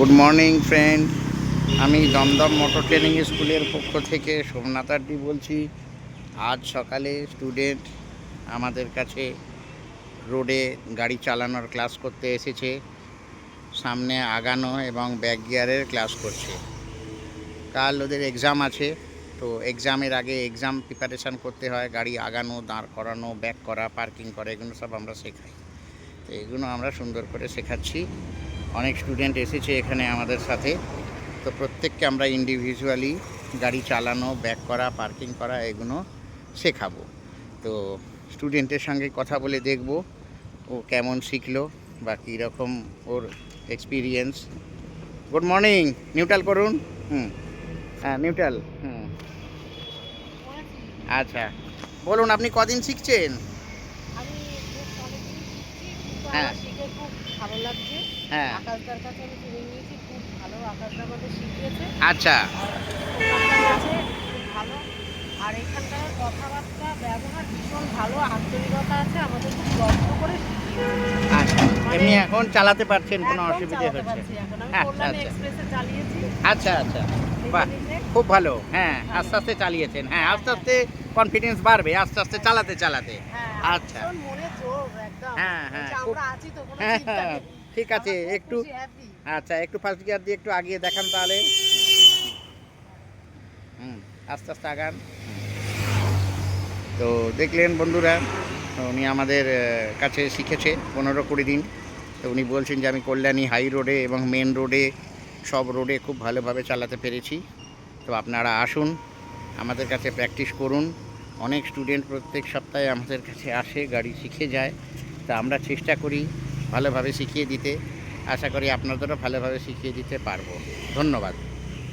Good morning friend, আমি Dumdum motor training স্কুলের পক্ষ থেকে সোমনাথ আড্ডি বলছি। আজ সকালে স্টুডেন্ট আমাদের কাছে রোডে গাড়ি চালানোর ক্লাস করতে এসেছে। সামনে আগানো এবং ব্যাক গিয়ারের ক্লাস করছে। কাল ওদের এক্সাম আছে, তো এক্সামের আগে এক্সাম প্রিপারেশান করতে হয়। গাড়ি আগানো, দাঁড় করানো, ব্যাক করা, পার্কিং করা, এগুলো সব আমরা শেখাই। তো এগুলো আমরা সুন্দর করে শেখাচ্ছি। অনেক স্টুডেন্ট এসেছে এখানে আমাদের সাথে, তো প্রত্যেককে আমরা ইন্ডিভিজুয়ালি গাড়ি চালানো, ব্যাক করা, পার্কিং করা এগুলো শেখাবো। তো স্টুডেন্টের সঙ্গে কথা বলে দেখব ও কেমন শিখলো বা কীরকম ওর এক্সপিরিয়েন্স। গুড মর্নিং, নিউট্রাল করুন। হ্যাঁ, নিউট্রাল। আচ্ছা, বলুন আপনি কদিন শিখছেন? হ্যাঁ, ভালো লাগছে। হ্যাঁ, আকাশদার কাছে আমি ট্রেনিং নিয়েছি, খুব ভালো। আকাশদা আমাদের শিখিয়েছে। আচ্ছা, আছে খুব ভালো। আর এখানকার কথাবার্তা ব্যবহার ভীষণ ভালো, আন্তরিকতা আছে, আমাদের খুব যত্ন করে শিখিয়েছে। আচ্ছা, এমনি এখন চালাতে পারছেন, কোনো একদম অসুবিধে চালাতে হচ্ছে? পারছি এখন। আমি আচ্ছা কল্যাণী আচ্ছা এক্সপ্রেসে চালিয়েছি। আচ্ছা আচ্ছা, বাহ, নিজে খুব ভালো। হ্যাঁ, আস্তে আস্তে চালিয়েছেন। হ্যাঁ, আস্তে আস্তে কনফিডেন্স বাড়বে আস্তে আস্তে চালাতে চালাতে। হ্যাঁ, আচ্ছা, ভীষণ মনে জোর একদম। হ্যাঁ হ্যাঁ, বলছে, খুব, আমরা আছি তো, কোনো হ্যাঁ চিন্তা হ্যাঁ, নেই। ঠিক আছে। আমরা খুব একটু, খুশি, happy। আচ্ছা, একটু ফার্স্ট গিয়ার দিয়ে একটু আগিয়ে দেখান তাহলে। আস্তে আস্তে আগান। তো দেখলেন বন্ধুরা, উনি আমাদের কাছে শিখেছে 15-20 দিন। তো উনি বলছেন যে আমি কল্যাণী হাই রোডে এবং মেন রোডে, সব রোডে খুব ভালোভাবে চালাতে পেরেছি। তো আপনারা আসুন, আমাদের কাছে প্র্যাকটিস করুন। অনেক স্টুডেন্ট প্রত্যেক সপ্তাহে আমাদের কাছে আসে, গাড়ি শিখে যায়। তা আমরা চেষ্টা করি ভালোভাবে শিখিয়ে দিতে। আশা করি আপনাদেরও ভালোভাবে শিখিয়ে দিতে পারবো। ধন্যবাদ।